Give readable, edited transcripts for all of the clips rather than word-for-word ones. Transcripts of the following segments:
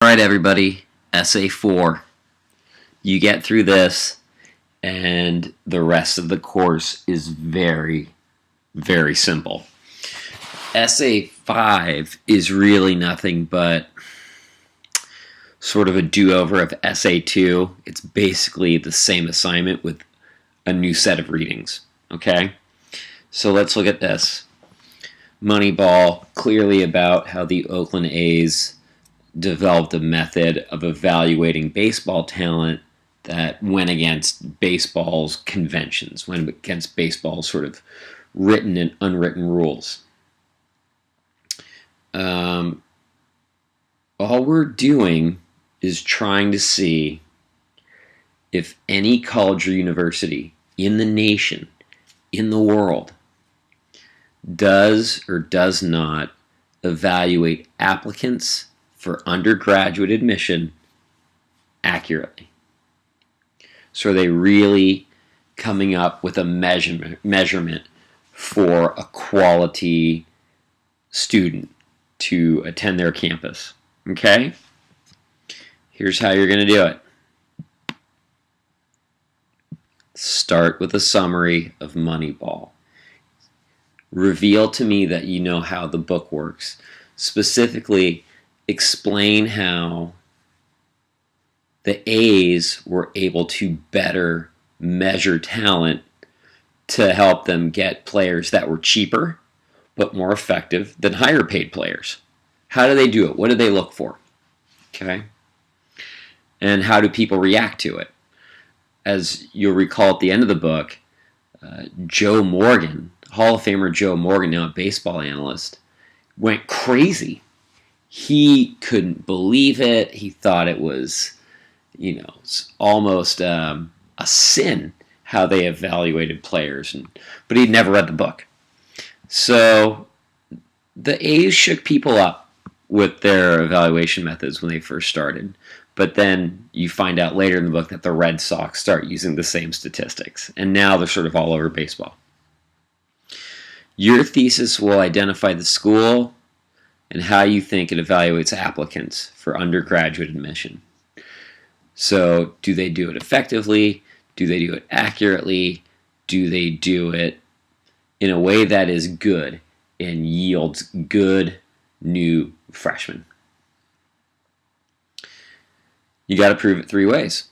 Alright everybody, Essay 4. You get through this and the rest of the course is very, very simple. Essay 5 is really nothing but sort of a do-over of Essay 2. It's basically the same assignment with a new set of readings. Okay? So let's look at this. Moneyball, clearly about how the Oakland A's developed a method of evaluating baseball talent that went against baseball's conventions, went against baseball's sort of written and unwritten rules. All we're doing is trying to see if any college or university in the nation, in the world, does or does not evaluate applicants for undergraduate admission accurately. So are they really coming up with a measurement for a quality student to attend their campus? Okay? Here's how you're going to do it. Start with a summary of Moneyball. Reveal to me that you know how the book works. Specifically, explain how the A's were able to better measure talent to help them get players that were cheaper but more effective than higher paid players. How do they do it? What do they look for? Okay? And how do people react to it? As you'll recall at the end of the book, Joe Morgan, Hall of Famer Joe Morgan, now a baseball analyst, went crazy. He couldn't believe it. He thought it was, almost a sin how they evaluated players. But he'd never read the book. So the A's shook people up with their evaluation methods when they first started. But then you find out later in the book that the Red Sox start using the same statistics. And now they're sort of all over baseball. Your thesis will identify the school and how you think it evaluates applicants for undergraduate admission. So, do they do it effectively? Do they do it accurately? Do they do it in a way that is good and yields good new freshmen? You got to prove it 3 ways.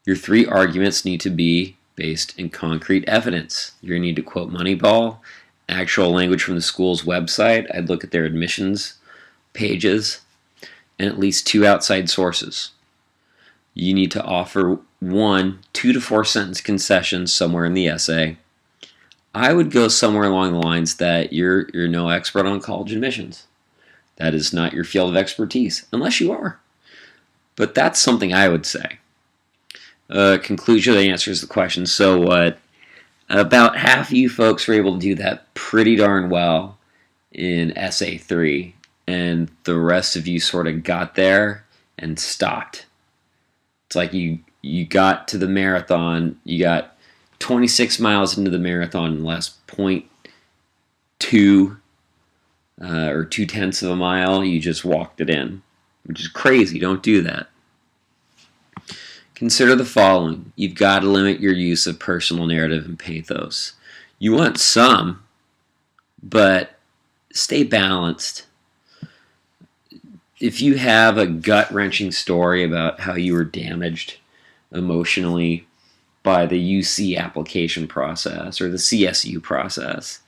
Your 3 arguments need to be based in concrete evidence. You're going to need to quote Moneyball, actual language from the school's website. I'd look at their admissions pages, and at least 2 outside sources. You need to offer 1 2 to 4 sentence concessions somewhere in the essay. I would go somewhere along the lines that you're no expert on college admissions. That is not your field of expertise, unless you are. But that's something I would say. Conclusion that answers the question, so what? About half of you folks were able to do that pretty darn well in Essay 3, and the rest of you sort of got there and stopped. It's like you got to the marathon, you got 26 miles into the marathon in less 0.2 or 0.2 of a mile, you just walked it in, which is crazy. Don't do that. Consider the following. You've got to limit your use of personal narrative and pathos. You want some, but stay balanced. If you have a gut-wrenching story about how you were damaged emotionally by the UC application process or the CSU process,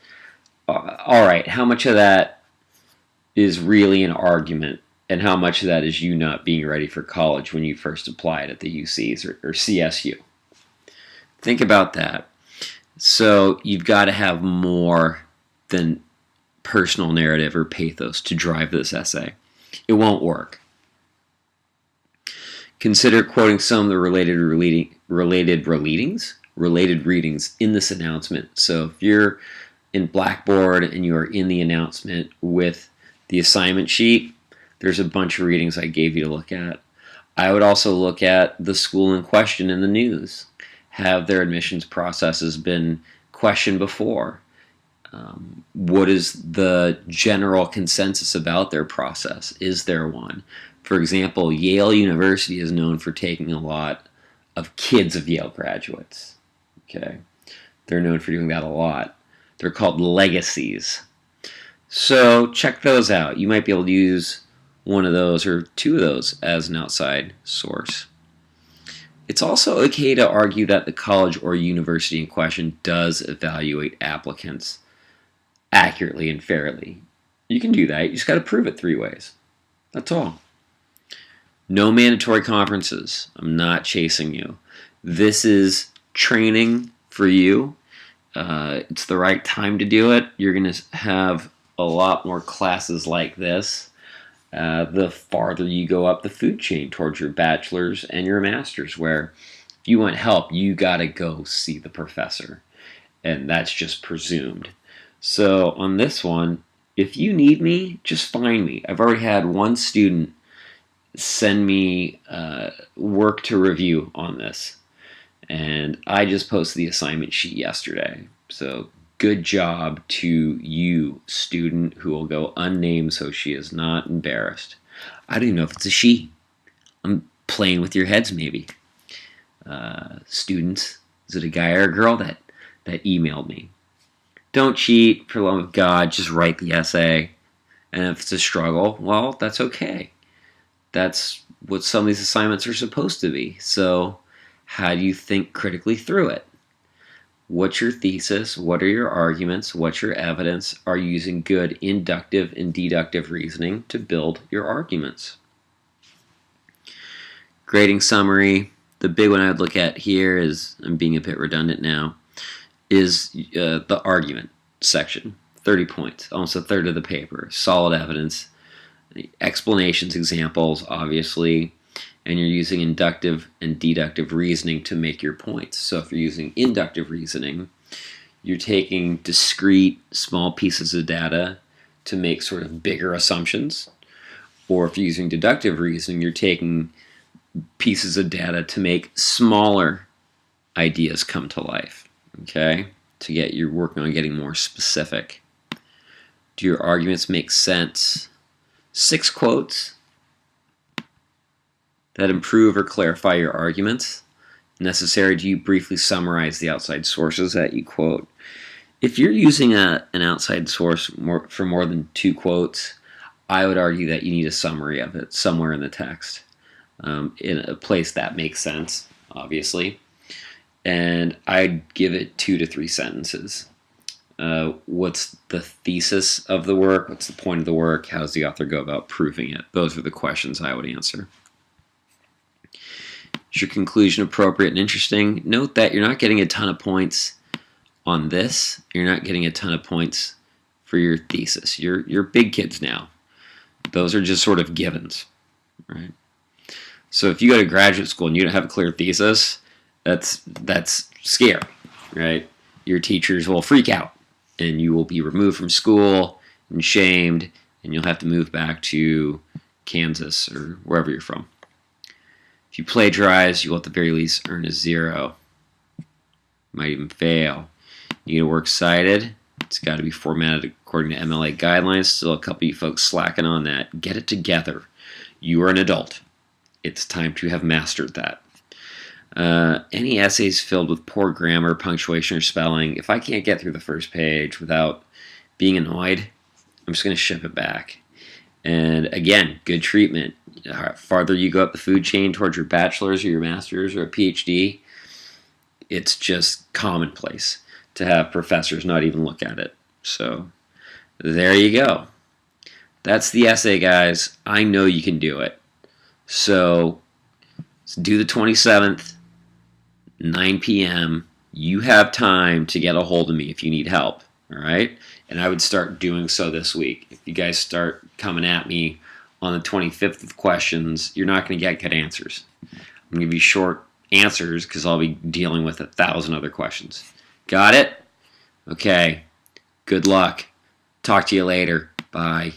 all right, how much of that is really an argument? And how much of that is you not being ready for college when you first applied at the UCs or CSU? Think about that. So you've got to have more than personal narrative or pathos to drive this essay. It won't work. Consider quoting some of the related readings in this announcement. So if you're in Blackboard and you are in the announcement with the assignment sheet, there's a bunch of readings I gave you to look at. I would also look at the school in question in the news. Have their admissions processes been questioned before? What is the general consensus about their process? Is there one? For example, Yale University is known for taking a lot of kids of Yale graduates. Okay, they're known for doing that a lot. They're called legacies. So check those out. You might be able to use one of those or two of those as an outside source. It's also okay to argue that the college or university in question does evaluate applicants accurately and fairly. You can do that. You just got to prove it 3 ways. That's all. No mandatory conferences. I'm not chasing you. This is training for you. It's the right time to do it. You're going to have a lot more classes like this the farther you go up the food chain towards your bachelor's and your master's, where if you want help, you got to go see the professor. And that's just presumed. So on this one, if you need me, just find me. I've already had one student send me work to review on this. And I just posted the assignment sheet yesterday. So good job to you, student, who will go unnamed so she is not embarrassed. I don't even know if it's a she. I'm playing with your heads, maybe. Students, is it a guy or a girl that emailed me? Don't cheat, for the love of God, just write the essay. And if it's a struggle, well, that's okay. That's what some of these assignments are supposed to be. So how do you think critically through it? What's your thesis? What are your arguments? What's your evidence? Are you using good inductive and deductive reasoning to build your arguments? Grading summary. The big one I would look at here is, I'm being a bit redundant now, is the argument section. 30 points, almost a third of the paper. Solid evidence. Explanations, examples, obviously. And you're using inductive and deductive reasoning to make your points. So if you're using inductive reasoning, you're taking discrete, small pieces of data to make sort of bigger assumptions. Or if you're using deductive reasoning, you're taking pieces of data to make smaller ideas come to life. Okay? You're working on getting more specific. Do your arguments make sense? 6 quotes that improve or clarify your arguments. Necessary, do you briefly summarize the outside sources that you quote? If you're using an outside source for more than 2 quotes, I would argue that you need a summary of it somewhere in the text, in a place that makes sense, obviously. And I'd give it 2 to 3 sentences. What's the thesis of the work? What's the point of the work? How does the author go about proving it? Those are the questions I would answer. Is your conclusion appropriate and interesting? Note that you're not getting a ton of points on this. You're not getting a ton of points for your thesis. You're big kids now. Those are just sort of givens, right? So if you go to graduate school and you don't have a clear thesis, that's scary, right? Your teachers will freak out, and you will be removed from school and shamed, and you'll have to move back to Kansas or wherever you're from. If you plagiarize, you will at the very least earn a 0. Might even fail. You need to work cited. It's got to be formatted according to MLA guidelines. Still a couple of you folks slacking on that. Get it together. You are an adult. It's time to have mastered that. Any essays filled with poor grammar, punctuation, or spelling, if I can't get through the first page without being annoyed, I'm just going to ship it back. And again, good treatment. Farther you go up the food chain towards your bachelor's or your master's or a PhD, it's just commonplace to have professors not even look at it. So there you go. That's the essay, guys. I know you can do it. So do the 27th, 9 p.m. You have time to get a hold of me if you need help. All right? And I would start doing so this week. If you guys start coming at me on the 25th with questions, you're not going to get good answers. I'm going to give you short answers because I'll be dealing with 1,000 other questions. Got it? Okay. Good luck. Talk to you later. Bye.